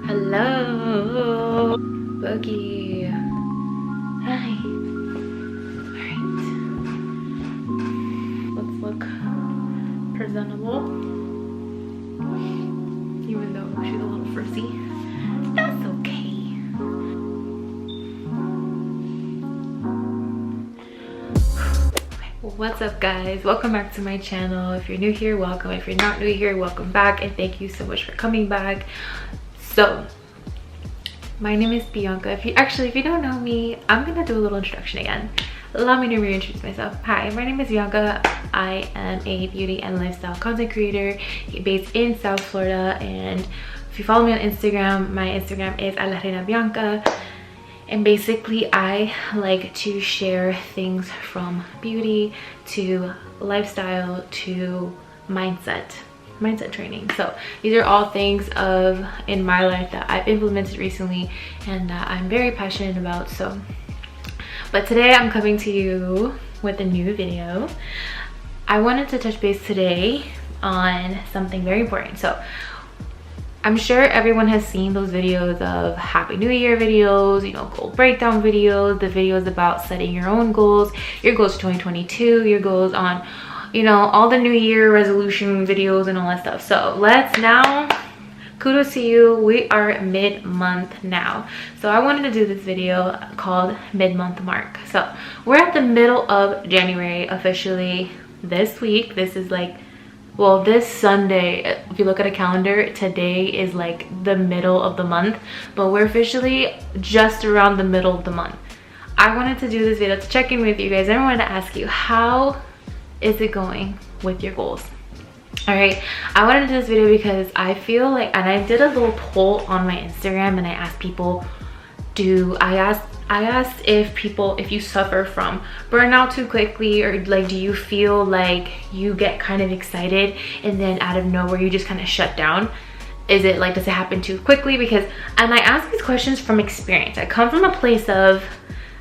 Hello, Boogie. Hi. Alright. Let's look presentable. Even though she's a little frizzy. That's okay. What's up, guys? Welcome back to my channel. If you're new here, welcome. If you're not new here, welcome back, and thank you so much for coming back. So my name is Bianca. If you don't know me, I'm gonna do a little introduction again. Allow me to reintroduce myself. Hi, my name is Bianca. I am a beauty and lifestyle content creator based in South Florida, and if you follow me on Instagram, my Instagram is @lareinabianca. And basically I like to share things from beauty to lifestyle to mindset training. So these are all things in my life that I've implemented recently and that I'm very passionate about. But today I'm coming to you with a new video. I wanted to touch base today on something very important. So I'm sure everyone has seen those videos of Happy New Year videos, you know, goal breakdown videos, the videos about setting your own goals, your goals for 2022, your goals on, you know, all the New Year resolution videos and all that stuff. So let's now, kudos to you, we are mid-month now. So I wanted to do this video called Mid-Month Mark. So we're at the middle of January officially this week. This is like, well, this Sunday, if you look at a calendar, today is like the middle of the month, but we're officially just around the middle of the month. I wanted to do this video to check in with you guys. I wanted to ask you, how is it going with your goals? All right, I wanted to do this video because I feel like, and I did a little poll on my Instagram and I asked people, I asked if you suffer from burnout too quickly, or like, do you feel like you get kind of excited and then out of nowhere you just kind of shut down? Is it like, does it happen too quickly? And I ask these questions from experience. I come from a place of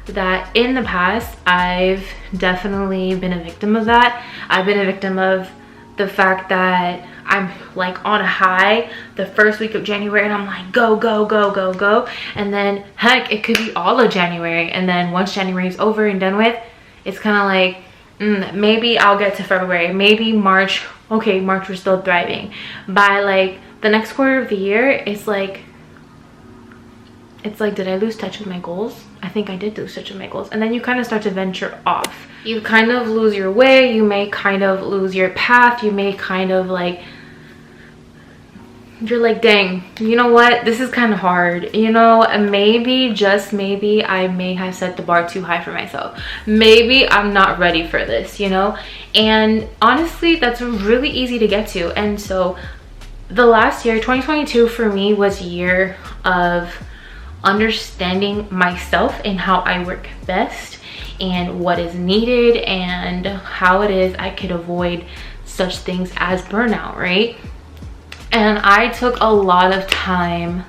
that in the past, I've definitely been a victim of that. I've been a victim of the fact that I'm like on a high the first week of January and I'm like go go go go go, and then heck, it could be all of January, and then once January is over and done with, it's kind of like maybe I'll get to February, maybe March. Okay, March, we're still thriving. By like the next quarter of the year, it's like did I lose touch with my goals? I think I did lose touch with my goals. And then you kind of start to venture off. You kind of lose your way. You may kind of lose your path. You may kind of like, you're like, dang, you know what? This is kind of hard. You know, maybe, just maybe, I may have set the bar too high for myself. Maybe I'm not ready for this, you know? And honestly, that's really easy to get to. And so the last year, 2022 for me, was a year of understanding myself and how I work best and what is needed and how it is I could avoid such things as burnout, right? And I took a lot of time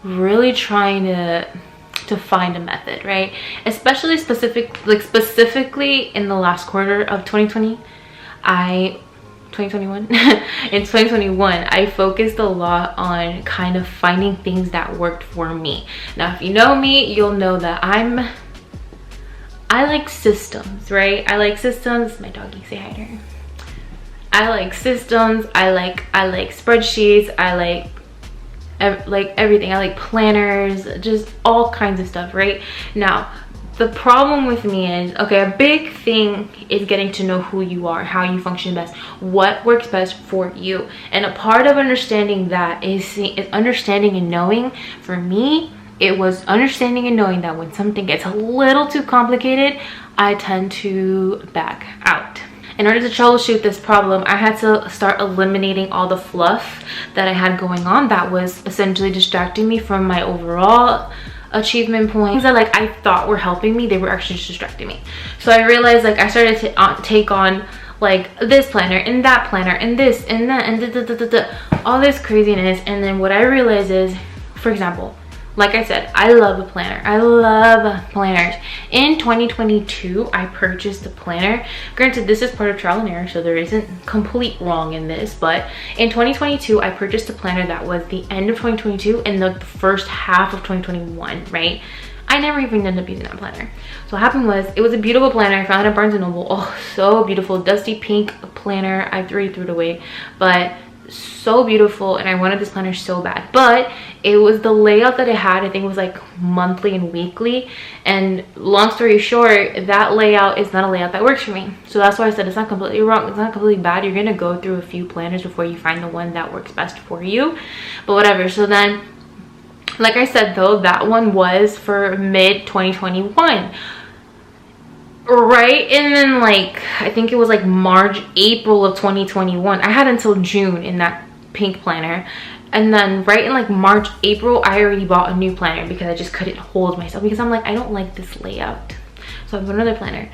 really trying to find a method, right? Especially specifically in the last quarter of 2021 in 2021, I focused a lot on kind of finding things that worked for me. Now, if you know me, you'll know that I like systems, right? I like systems. My doggy, say hi to her. I like systems. I like spreadsheets. I like everything. I like planners, just all kinds of stuff, right? Now, the problem with me is, okay, a big thing is getting to know who you are, how you function best, what works best for you. And a part of understanding that is understanding and knowing. For me, it was understanding and knowing that when something gets a little too complicated, I tend to back out. In order to troubleshoot this problem, I had to start eliminating all the fluff that I had going on that was essentially distracting me from my overall achievement points. Things that like I thought were helping me, they were actually just distracting me. So I realized, like, I started to take on like this planner and that planner and this and that and all this craziness. And then what I realized is, for example, like I said, I love a planner. I love planners. In 2022, I purchased a planner. Granted, this is part of trial and error, so there isn't complete wrong in this, but in 2022, I purchased a planner that was the end of 2022 and the first half of 2021, right? I never even ended up using that planner. So what happened was, it was a beautiful planner. I found it at Barnes & Noble. Oh, so beautiful. Dusty pink planner. I already threw it away, but so beautiful. And I wanted this planner so bad, but it was the layout that it had. I think it was like monthly and weekly. And long story short, that layout is not a layout that works for me. So that's why I said it's not completely wrong. It's not completely bad. You're gonna go through a few planners before you find the one that works best for you. But whatever. So then, like I said though, that one was for mid 2021, right? And then like, I think it was like March, April of 2021. I had until June in that pink planner. And then right in like March, April, I already bought a new planner because I just couldn't hold myself, because I'm like, I don't like this layout. So I bought another planner.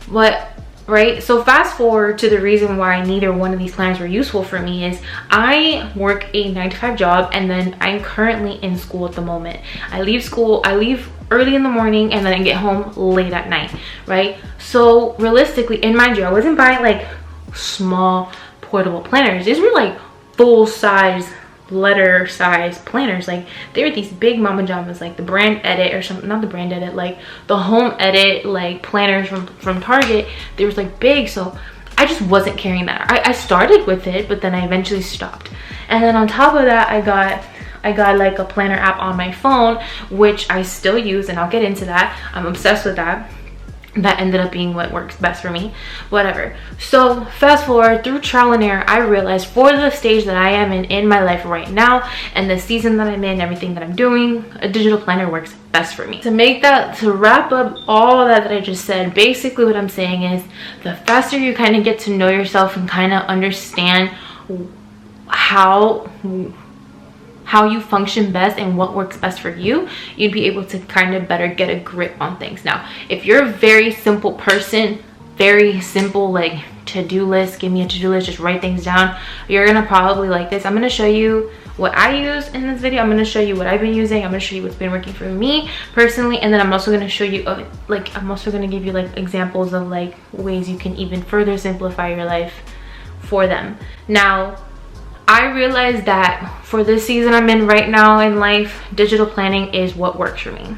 But right, so fast forward to the reason why neither one of these planners were useful for me is I work a 9-to-5 job, and then I'm currently in school at the moment. I leave school, I leave early in the morning, and then I get home late at night, right? So realistically, in mind you, I wasn't buying like small portable planners. These were like full size, letter size planners. Like they were these big mama jamas, like the Brand Edit or something, not the Brand Edit, like the Home Edit, like planners from Target. They was like big, so I just wasn't carrying that. I started with it, but then I eventually stopped. And then on top of that, I got like a planner app on my phone, which I still use, and I'll get into that. I'm obsessed with that. That ended up being what works best for me, whatever. So fast forward through trial and error, I realized for the stage that I am in my life right now, and the season that I'm in, everything that I'm doing, a digital planner works best for me. To wrap up all that I just said, basically what I'm saying is, the faster you kind of get to know yourself and kind of understand how you function best and what works best for you, you'd be able to kind of better get a grip on things. Now, if you're a very simple person, very simple, like to-do list, give me a to-do list, just write things down, you're gonna probably like this. I'm gonna show you what I use in this video. I'm gonna show you what I've been using. I'm gonna show you what's been working for me personally, and then I'm also gonna show you I'm also gonna give you like examples of like ways you can even further simplify your life for them. Now, I realized that for this season I'm in right now in life, digital planning is what works for me.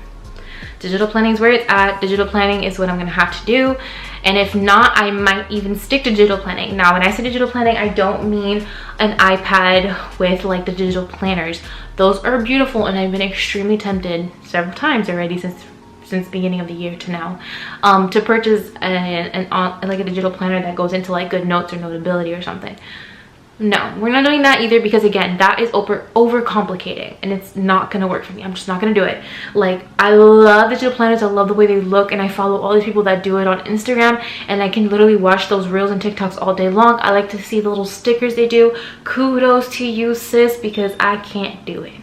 Digital planning is where it's at. Digital planning is what I'm gonna have to do. And if not, I might even stick to digital planning. Now, when I say digital planning, I don't mean an iPad with like the digital planners. Those are beautiful, and I've been extremely tempted several times already since beginning of the year to now to purchase like a digital planner that goes into like Good Notes or Notability or something. No, we're not doing that either, because again, that is over complicating, and it's not gonna work for me. I'm just not gonna do it. Like, I love digital planners. I love the way they look, and I follow all these people that do it on Instagram, and I can literally watch those reels and TikToks all day long. I like to see the little stickers they do. Kudos to you, sis, because I can't do it.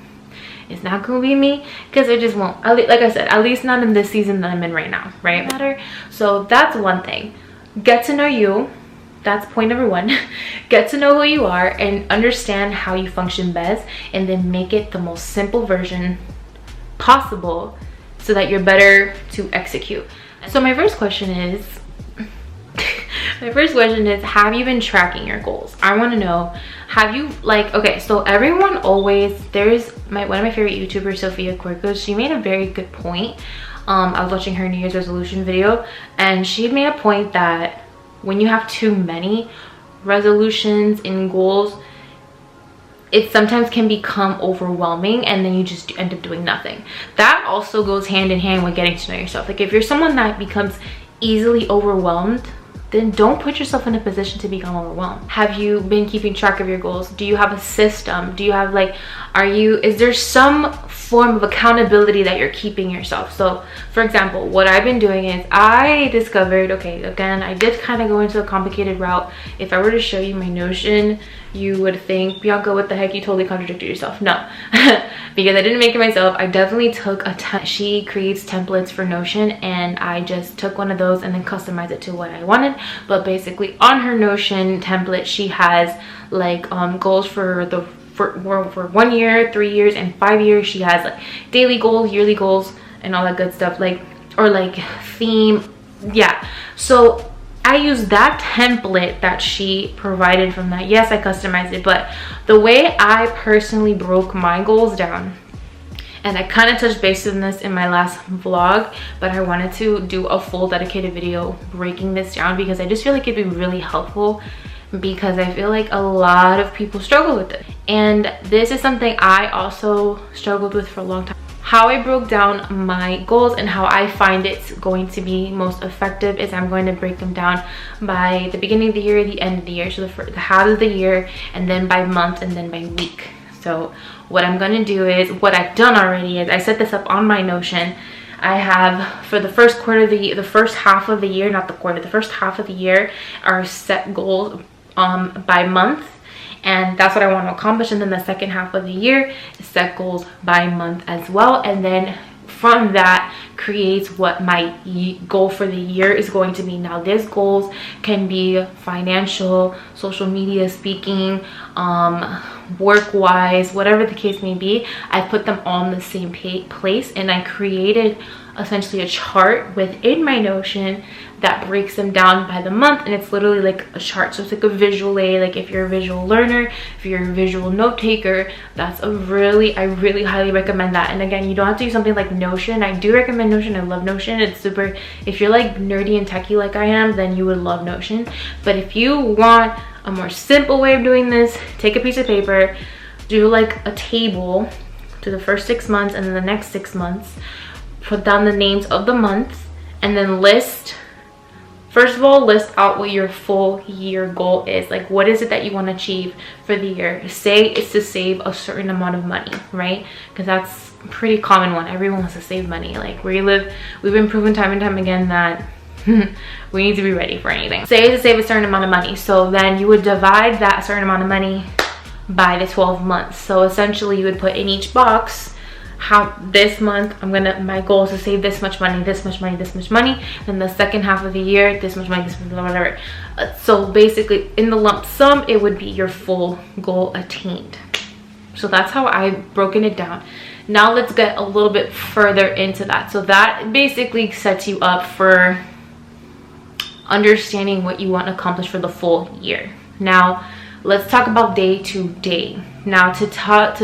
It's not gonna be me, because I just won't. Like I said, at least not in this season that I'm in right now, right? So that's one thing. Get to know you. That's point number one. Get to know who you are and understand how you function best, and then make it the most simple version possible so that you're better to execute. So my first question is have you been tracking your goals? I want to know, have you, like, okay, so everyone always, there's one of my favorite YouTubers, Sophia Corcos. She made a very good point. I was watching her New Year's resolution video, and she had made a point that when you have too many resolutions and goals, it sometimes can become overwhelming, and then you just end up doing nothing. That also goes hand in hand with getting to know yourself. Like, if you're someone that becomes easily overwhelmed, then don't put yourself in a position to become overwhelmed. Have you been keeping track of your goals? Do you have a system? Do you have like, is there some form of accountability that you're keeping yourself? So for example, what I've been doing is I discovered, okay, again, I did kind of go into a complicated route. If I were to show you my Notion, you would think, Bianca, what the heck, you totally contradicted yourself. No, because I didn't make it myself. I definitely took she creates templates for Notion, and I just took one of those and then customized it to what I wanted. But basically on her Notion template, she has like goals for the for 1 year, 3 years, and 5 years. She has like daily goals, yearly goals, and all that good stuff, like, or like theme. Yeah, so I used that template that she provided from that. Yes, I customized it, but the way I personally broke my goals down, and I kind of touched base on this in my last vlog, but I wanted to do a full dedicated video breaking this down because I just feel like it'd be really helpful, because I feel like a lot of people struggle with it. And this is something I also struggled with for a long time. How I broke down my goals and how I find it's going to be most effective is I'm going to break them down by the beginning of the year, the end of the year, so the half of the year, and then by month, and then by week. So what I'm going to do is, what I've done already is I set this up on my Notion. I have, for the first quarter of the first half of the year, not the quarter, the first half of the year are set goals by month, and that's what I want to accomplish. And then the second half of the year is set goals by month as well, and then from that creates what my goal for the year is going to be. Now, these goals can be financial, social media, speaking, work wise, whatever the case may be. I put them all in the same place, and I created essentially a chart within my Notion that breaks them down by the month, and it's literally like a chart. So it's like a visual aid. Like if you're a visual learner, if you're a visual note taker, that's a really, I really highly recommend that. And again, you don't have to use something like Notion. I do recommend Notion. I love Notion. It's super, if you're like nerdy and techie like I am, then you would love Notion. But if you want a more simple way of doing this, take a piece of paper, do like a table to the first 6 months and then the next 6 months, put down the names of the months, and then list, first of all, list out what your full year goal is. Like, what is it that you want to achieve for the year? Say it's to save a certain amount of money, right? Because that's a pretty common one. Everyone wants to save money. Like, where you live, we've been proven time and time again that we need to be ready for anything. Say it's to save a certain amount of money. So then you would divide that certain amount of money by the 12 months. So essentially you would put in each box, how this month my goal is to save this much money, this much money, this much money. Then the second half of the year, this much money, this much, whatever. So basically in the lump sum, it would be your full goal attained. So that's how I've broken it down. Now let's get a little bit further into that. So that basically sets you up for understanding what you want to accomplish for the full year. Now let's talk about day to day. Now to touch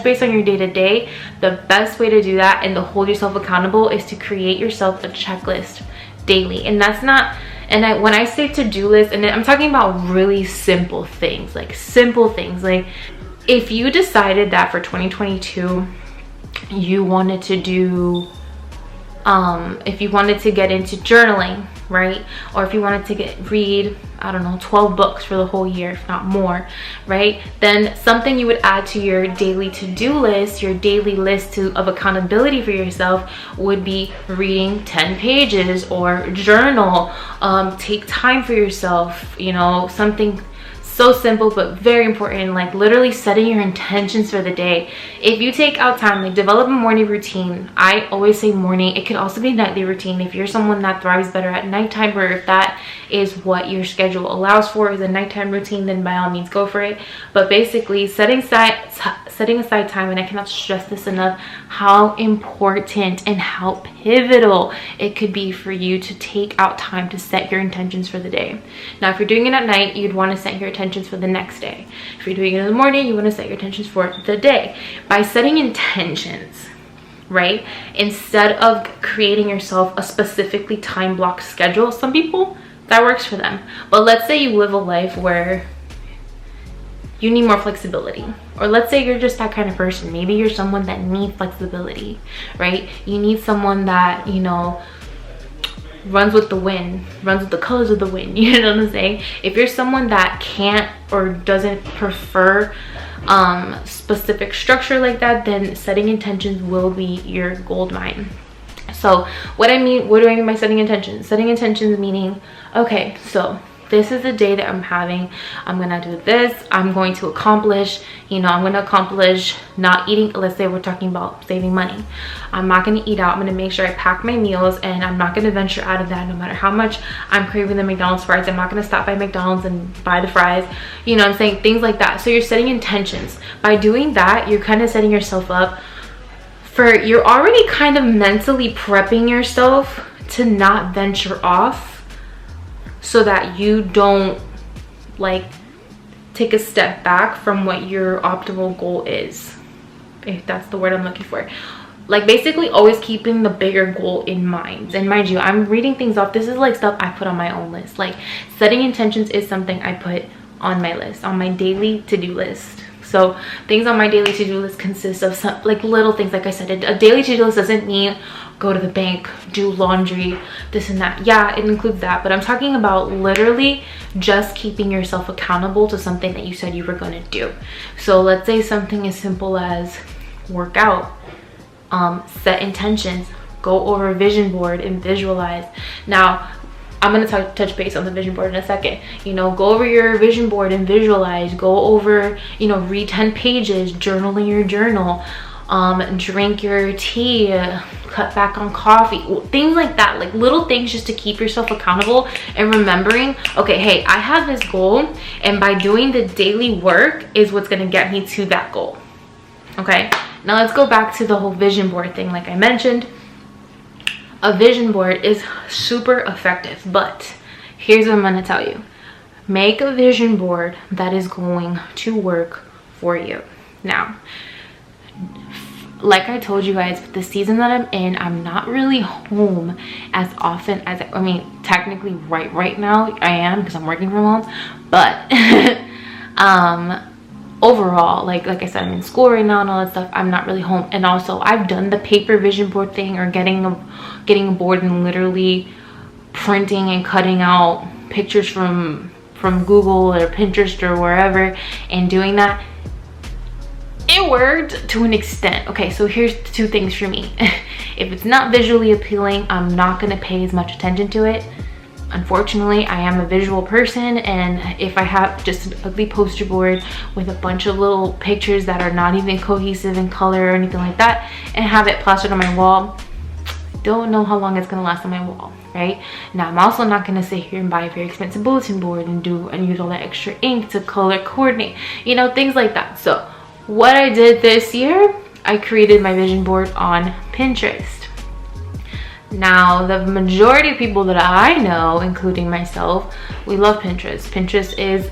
base on your day to day, the best way to do that and to hold yourself accountable is to create yourself a checklist daily. And that's not, and when I say to-do list, and I'm talking about really simple things, like if you decided that for 2022 you wanted to do if you wanted to get into journaling, right? Or if you wanted to read, I don't know, 12 books for the whole year, if not more, right? Then something you would add to your daily to-do list, your daily list of accountability for yourself would be reading 10 pages or journal, take time for yourself, you know, something so simple but very important, like literally setting your intentions for the day. If you take out time, like develop a morning routine. I always say morning, it could also be nightly routine. If you're someone that thrives better at nighttime, or if that is what your schedule allows for, is a nighttime routine, then by all means go for it. But basically setting aside time, and I cannot stress this enough, how important and how pivotal it could be for you to take out time to set your intentions for the day. Now if you're doing it at night, you'd want to set your intentions for the next day. If you're doing it in the morning, you want to set your intentions for the day. By setting intentions, right, instead of creating yourself a specifically time block schedule, some people that works for them, but let's say you live a life where you need more flexibility, or let's say you're just that kind of person. Maybe you're someone that needs flexibility, right? You need someone that, you know, runs with the wind, runs with the colors of the wind, you know what I'm saying? If you're someone that can't or doesn't prefer specific structure like that, then setting intentions will be your gold mine. So what do I mean by setting intentions? Setting intentions meaning, okay, so this is the day that I'm having. I'm gonna do this. I'm going to accomplish, you know, I'm gonna accomplish not eating. Let's say we're talking about saving money. I'm not gonna eat out. I'm gonna make sure I pack my meals, and I'm not gonna venture out of that no matter how much I'm craving the McDonald's fries. I'm not gonna stop by McDonald's and buy the fries. You know what I'm saying? Things like that. So you're setting intentions. By doing that, you're kind of setting yourself up for, you're already kind of mentally prepping yourself to not venture off, so that you don't like take a step back from what your optimal goal is, if that's the word I'm looking for. Like basically always keeping the bigger goal in mind. And mind you, I'm reading things off. This is like stuff I put on my own list. Like setting intentions is something I put on my list, on my daily to-do list. So things on my daily to-do list consist of some like little things. Like I said, a daily to-do list doesn't mean go to the bank, do laundry, this and that. Yeah, it includes that, but I'm talking about literally just keeping yourself accountable to something that you said you were going to do. So let's say something as simple as work out, set intentions, go over a vision board and visualize. Now I'm going to touch base on the vision board in a second. You know, go over your vision board and visualize. Go over, you know, read 10 pages, journal in your journal, drink your tea, cut back on coffee, things like that. Like little things just to keep yourself accountable and remembering, okay, hey, I have this goal, and by doing the daily work is what's going to get me to that goal. Okay, now let's go back to the whole vision board thing. Like I mentioned, a vision board is super effective, but here's what I'm going to tell you. Make a vision board that is going to work for you. Now, like I told you guys, the season that I'm in, I'm not really home as often as I mean, technically right now I am, because I'm working from home, but overall, like I said, I'm in school right now and all that stuff. I'm not really home. And also I've done the paper vision board thing, or getting a board and literally printing and cutting out pictures from Google or Pinterest or wherever and doing that. It worked to an extent. Okay, so here's two things for me. If it's not visually appealing, I'm not going to pay as much attention to it. Unfortunately, I am a visual person, and if I have just an ugly poster board with a bunch of little pictures that are not even cohesive in color or anything like that, and have it plastered on my wall, don't know how long it's gonna last on my wall, right? Now, I'm also not gonna sit here and buy a very expensive bulletin board and use all that extra ink to color coordinate, you know, things like that. So what I did this year, I created my vision board on Pinterest. Now, the majority of people that I know, including myself, we love Pinterest. Pinterest is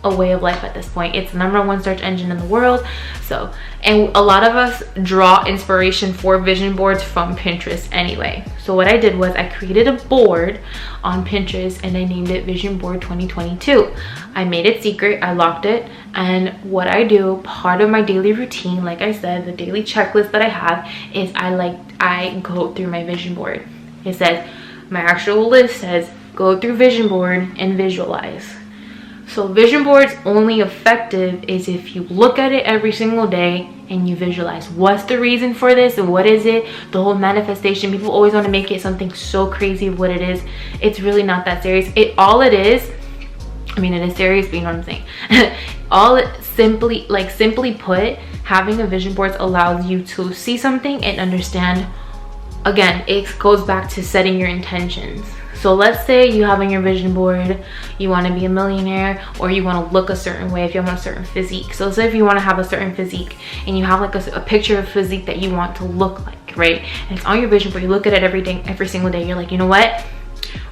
a way of life at this point. It's the #1 search engine in the world. So, and a lot of us draw inspiration for vision boards from Pinterest anyway. So what I did was I created a board on Pinterest and I named it Vision Board 2022. I made it secret, I locked it, and what I do, part of my daily routine, like I said, the daily checklist that I have is I go through my vision board. It says, my actual list says, go through vision board and visualize. So vision board's only effective is if you look at it every single day and you visualize. What's the reason for this? And what is it? The whole manifestation. People always want to make it something so crazy of what it is. It's really not that serious. All it is, I mean, it is serious, but you know what I'm saying. Simply put, having a vision board allows you to see something and understand. Again, it goes back to setting your intentions. So let's say you have on your vision board, you want to be a millionaire, or you want to look a certain way if you have a certain physique. So let's say if you want to have a certain physique and you have like a picture of physique that you want to look like, right? And it's on your vision board, you look at it every single day. You're like, you know what?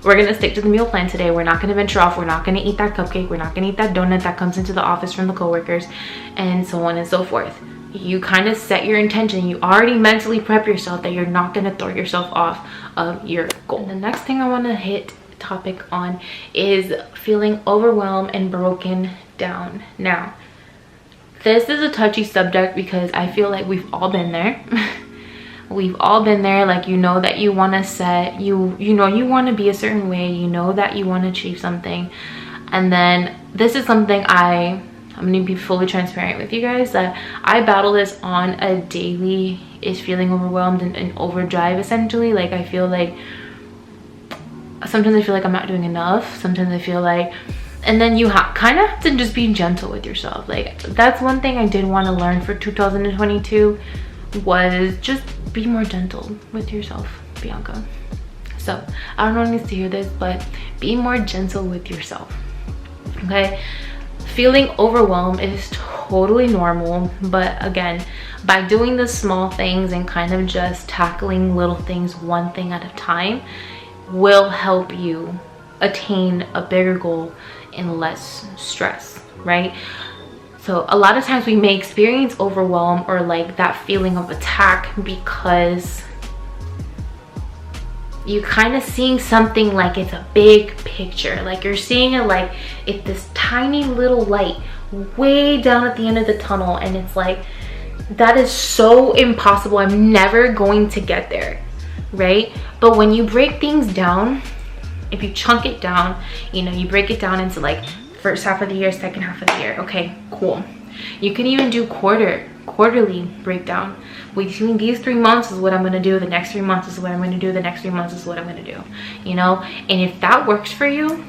We're going to stick to the meal plan today. We're not going to venture off. We're not going to eat that cupcake. We're not going to eat that donut that comes into the office from the coworkers, and so on and so forth. You kind of set your intention. You already mentally prep yourself that you're not going to throw yourself off of your goal. And the next thing I want to hit topic on is feeling overwhelmed and broken down. Now, this is a touchy subject because I feel like we've all been there. We've all been there. Like, you know that you want to set, you know you want to be a certain way, you know that you want to achieve something, and then this is something I'm gonna be fully transparent with you guys, that I battle this on a daily, is feeling overwhelmed and overdrive essentially. Like, I feel like sometimes I feel like I'm not doing enough. Sometimes I feel like, and then you kind of have to just be gentle with yourself. Like, that's one thing I did want to learn for 2022, was just be more gentle with yourself, Bianca. So I don't know who needs to hear this, but be more gentle with yourself, okay? Feeling overwhelmed is totally normal, but again, by doing the small things and kind of just tackling little things one thing at a time will help you attain a bigger goal and less stress, right? So a lot of times we may experience overwhelm or like that feeling of attack because you kind of seeing something like it's a big picture. Like you're seeing it like it's this tiny little light way down at the end of the tunnel, and it's like, that is so impossible. I'm never going to get there, right? But when you break things down, if you chunk it down, you know, you break it down into like first half of the year, second half of the year. Okay, cool. You can even do quarterly breakdown. Between these 3 months is what I'm going to do. The next 3 months is what I'm going to do. The next 3 months is what I'm going to do. You know, and if that works for you,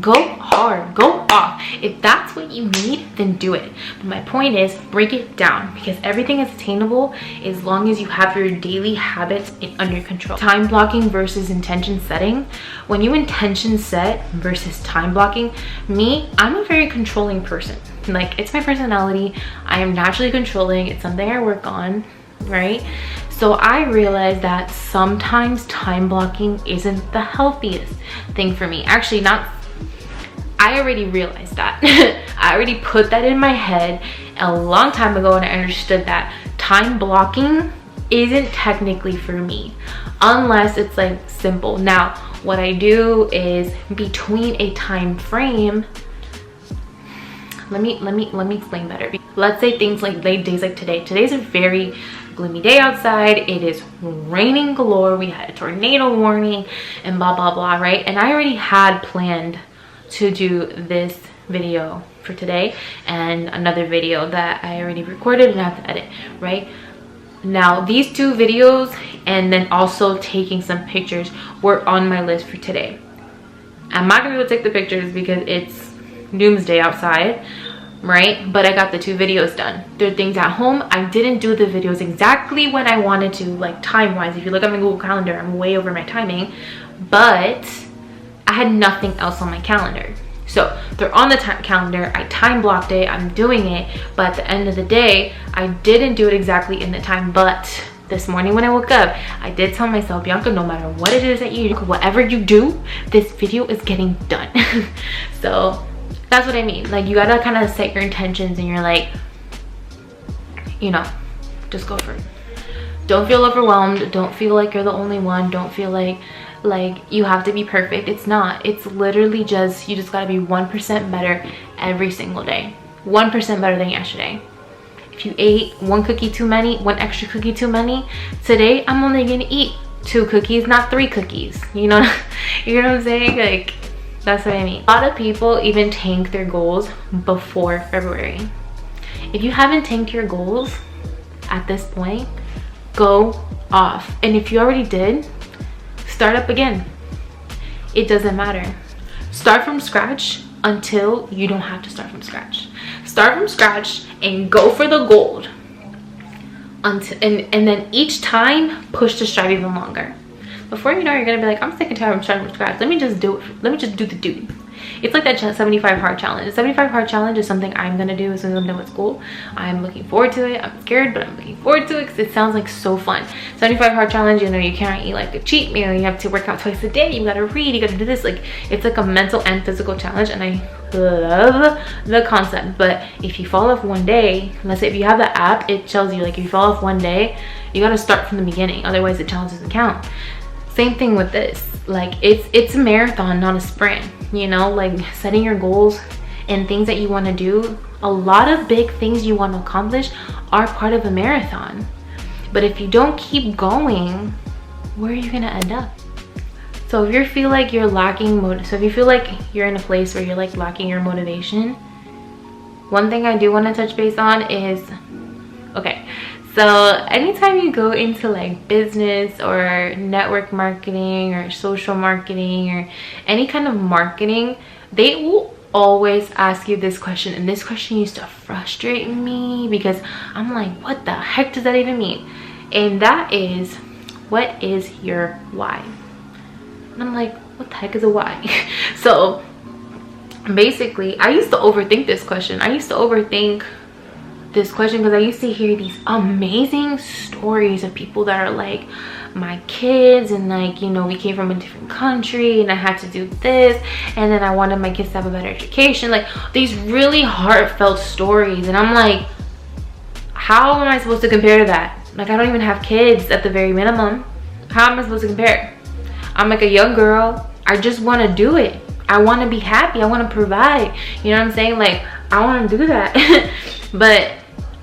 go hard, go off. If that's what you need, then do it. But my point is, break it down, because everything is attainable as long as you have your daily habits under control. Time blocking versus intention setting. When you intention set versus time blocking, I'm a very controlling person. Like, it's my personality. I am naturally controlling. It's something I work on, right? So I realized that sometimes time blocking isn't the healthiest thing for me. Actually, I already realized that. I already put that in my head a long time ago, and I understood that time blocking isn't technically for me unless it's like simple. Now, what I do is between a time frame, let me explain better. Let's say things like days like today. Today's a very gloomy day outside. It is raining galore. We had a tornado warning and blah blah blah, right? And I already had planned to do this video for today and another video that I already recorded and I have to edit, right? Now, these 2 videos and then also taking some pictures were on my list for today. I'm not gonna go take the pictures because it's doomsday outside, right? But I got the 2 videos done. There are things at home. I didn't do the videos exactly when I wanted to, like time-wise. If you look at my Google Calendar, I'm way over my timing, but I had nothing else on my calendar. So they're on the calendar. I time blocked it. I'm doing it. But at the end of the day, I didn't do it exactly in the time. But this morning when I woke up, I did tell myself, Bianca, no matter what it is that you do, whatever you do, this video is getting done. So that's what I mean. Like, you gotta kind of set your intentions, and you're like, you know, just go for it. Don't feel overwhelmed. Don't feel like you're the only one. Don't feel like you have to be perfect. It's not. It's literally just, you just gotta be 1% better every single day. 1% better than yesterday. If you ate 1 cookie too many, 1 extra cookie too many, today I'm only gonna eat 2 cookies, not 3 cookies. You know what I'm saying? Like, that's what I mean. A lot of people even tank their goals before February. If you haven't tanked your goals at this point, go off. And if you already did, start up again. It doesn't matter. Start from scratch until you don't have to start from scratch. Start from scratch and go for the gold. And then each time, push to strive even longer. Before you know, you're gonna be like, I'm sick and tired of starting from scratch. Let me just do it. Let me just do the duty. It's like that 75 hard challenge. The 75 hard challenge is something I'm gonna do as soon as I'm done with school. I'm looking forward to it. I'm scared, but I'm looking forward to it because it sounds like so fun. 75 hard challenge, you know, you can't eat like a cheat meal. You have to work out twice a day. You gotta read. You gotta do this. Like, it's like a mental and physical challenge, and I love the concept. But if you fall off one day, let's say if you have the app, it tells you like if you fall off one day, you gotta start from the beginning. Otherwise, the challenge doesn't count. Same thing with this. Like, it's a marathon, not a sprint. You know, like setting your goals and things that you want to do, a lot of big things you want to accomplish are part of a marathon. But if you don't keep going, where are you gonna end up? So if you feel like you're lacking if you feel like you're in a place where you're like lacking your motivation, one thing I do want to touch base on is, okay, So anytime you go into like business or network marketing or social marketing or any kind of marketing, they will always ask you this question. And this question used to frustrate me because I'm like, what the heck does that even mean? And that is, what is your why? And I'm like, what the heck is a why? So basically, I used to overthink this question. I used to overthink this question because I used to hear these amazing stories of people that are like my kids, and like, you know, we came from a different country and I had to do this, and then I wanted my kids to have a better education, like these really heartfelt stories. And I'm like, how am I supposed to compare to that? Like, I don't even have kids at the very minimum. How am I supposed to compare? I'm like a young girl. I just want to do it. I want to be happy. I want to provide. You know what I'm saying? Like, I want to do that. But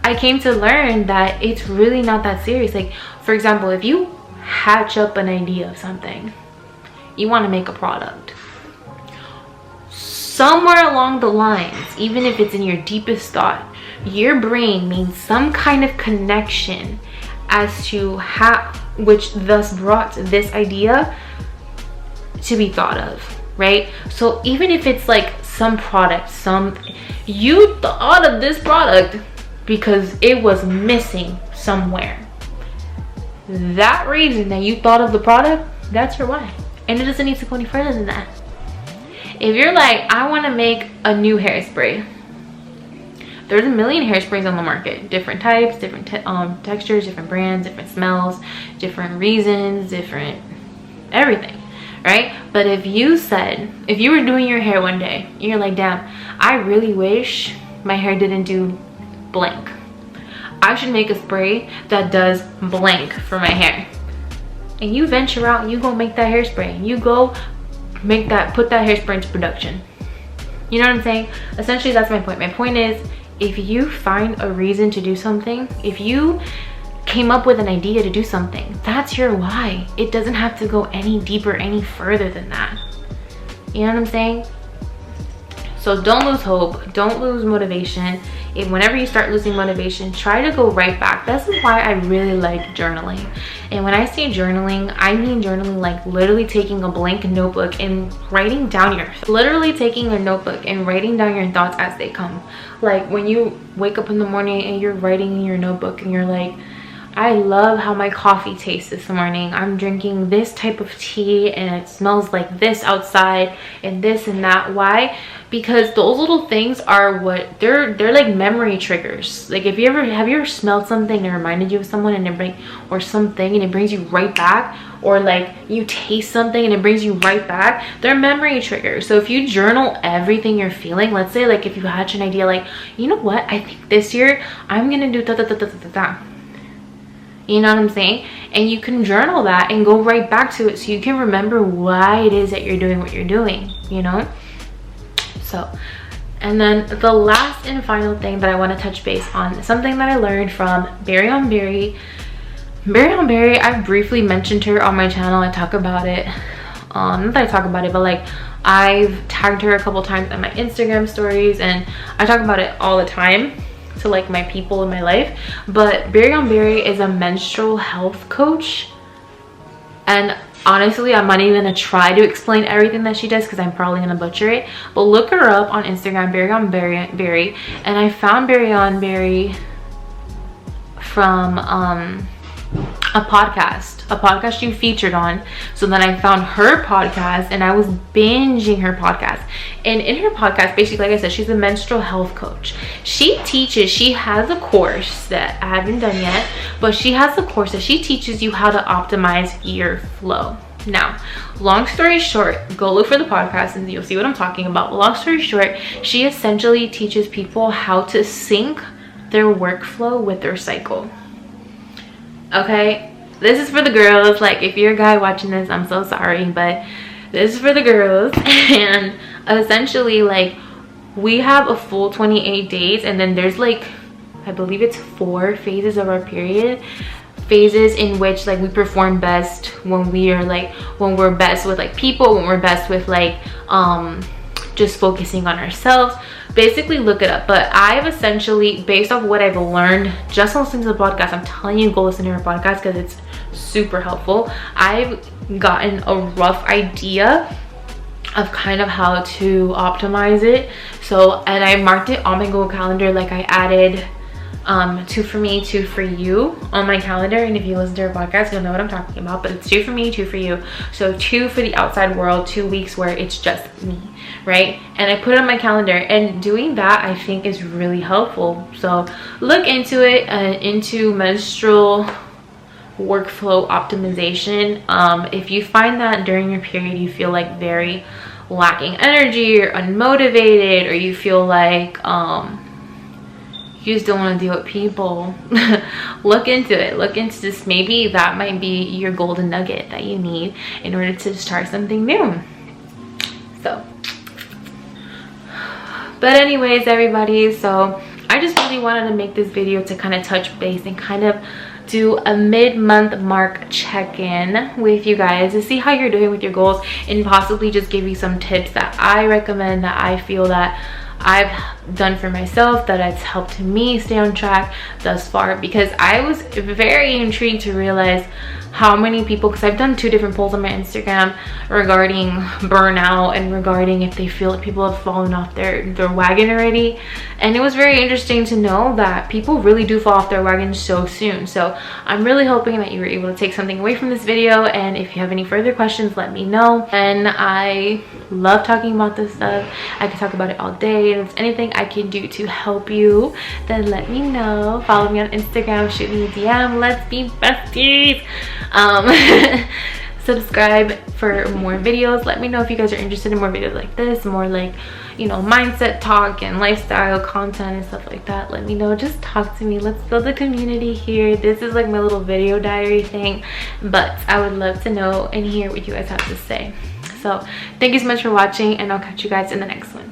I came to learn that it's really not that serious. Like, for example, if you hatch up an idea of something, you want to make a product, somewhere along the lines, even if it's in your deepest thought, your brain made some kind of connection as to how, which thus brought this idea to be thought of, right? So even if it's like some product, you thought of this product because it was missing somewhere. That reason that you thought of the product, that's your why. And it doesn't need to go any further than that. If you're like, I want to make a new hairspray, there's a million hairsprays on the market, different types, different textures, different brands, different smells, different reasons, different everything, right? But if you were doing your hair one day, you're like, damn, I really wish my hair didn't do blank. I should make a spray that does blank for my hair. And you venture out, you go make that hairspray. You go make that, put that hairspray into production. You know what I'm saying? Essentially, that's my point. My point is, if you find a reason to do something, if you came up with an idea to do something, that's your why. It doesn't have to go any deeper, any further than that. You know what I'm saying? So don't lose hope, don't lose motivation. Whenever you start losing motivation, try to go right back. That's why I really like journaling. And when I say journaling, I mean journaling like literally taking a blank notebook and writing down your thoughts as they come. Like when you wake up in the morning and you're writing in your notebook and you're like, I love how my coffee tastes this morning. I'm drinking this type of tea and it smells like this outside and this and that. Why? Because those little things are what they're like memory triggers. Like, have you ever smelled something that reminded you of someone and it brings you right back? Or like you taste something and it brings you right back? They're memory triggers. So if you journal everything you're feeling, let's say like if you hatch an idea like, you know what, I think this year I'm gonna do da da da da da da. You know what I'm saying? And you can journal that and go right back to it so you can remember why it is that you're doing what you're doing, you know? So, and then the last and final thing that I want to touch base on is something that I learned from Berry on Berry. Berry on Berry, I've briefly mentioned her on my channel. I talk about it. Not that I talk about it, but like I've tagged her a couple times on my Instagram stories, and I talk about it all the time to like my people in my life. But Berry on Berry is a menstrual health coach, and honestly, I'm not even gonna try to explain everything that she does because I'm probably gonna butcher it. But look her up on Instagram, Berry on Berry. And I found Berry on Berry from a podcast you featured on. So then I found her podcast and I was binging her podcast. And in her podcast, basically, like I said, she's a menstrual health coach. She has a course that I haven't done yet, but she has a course that she teaches you how to optimize your flow. Now, long story short, go look for the podcast and you'll see what I'm talking about. Long story short, she essentially teaches people how to sync their workflow with their cycle. Okay, this is for the girls. Like, if you're a guy watching this, I'm so sorry, but this is for the girls. And essentially, like, we have a full 28 days, and then there's like, I believe it's 4 phases of our period. Phases in which like we perform best when we're best with like people, when we're best with like just focusing on ourselves. basically look it up. But I've essentially, based off what I've learned just listening to the podcast, I'm telling you, go listen to her podcast because it's super helpful. I've gotten a rough idea of kind of how to optimize it. So, and I marked it on my Google Calendar. Like I added 2 for me, 2 for you on my calendar. And if you listen to our podcast, you'll know what I'm talking about. But it's 2 for me, 2 for you. So 2 for the outside world, 2 weeks where it's just me, right? And I put it on my calendar, and doing that I think is really helpful. So look into it, into menstrual workflow optimization. If you find that during your period you feel like very lacking energy or unmotivated, or you feel like you just don't want to deal with people, look into it. Look into this. Maybe that might be your golden nugget that you need in order to start something new. So, but anyways, everybody, so I just really wanted to make this video to kind of touch base and kind of do a mid-month mark check-in with you guys to see how you're doing with your goals, and possibly just give you some tips that I recommend, that I feel that I've done for myself, that it's helped me stay on track thus far. Because I was very intrigued to realize how many people, because I've done 2 different polls on my Instagram regarding burnout and regarding if they feel like people have fallen off their wagon already. And it was very interesting to know that people really do fall off their wagon so soon. So I'm really hoping that you were able to take something away from this video. And if you have any further questions, let me know. And I love talking about this stuff. I could talk about it all day, and if there's anything I can do to help you, then let me know. Follow me on Instagram, shoot me a DM, let's be besties. Subscribe for more videos. Let me know if you guys are interested in more videos like this, more like, you know, mindset talk and lifestyle content and stuff like that. Let me know. Just talk to me. Let's build a community here. This is like my little video diary thing, but I would love to know and hear what you guys have to say. So thank you so much for watching, and I'll catch you guys in the next one.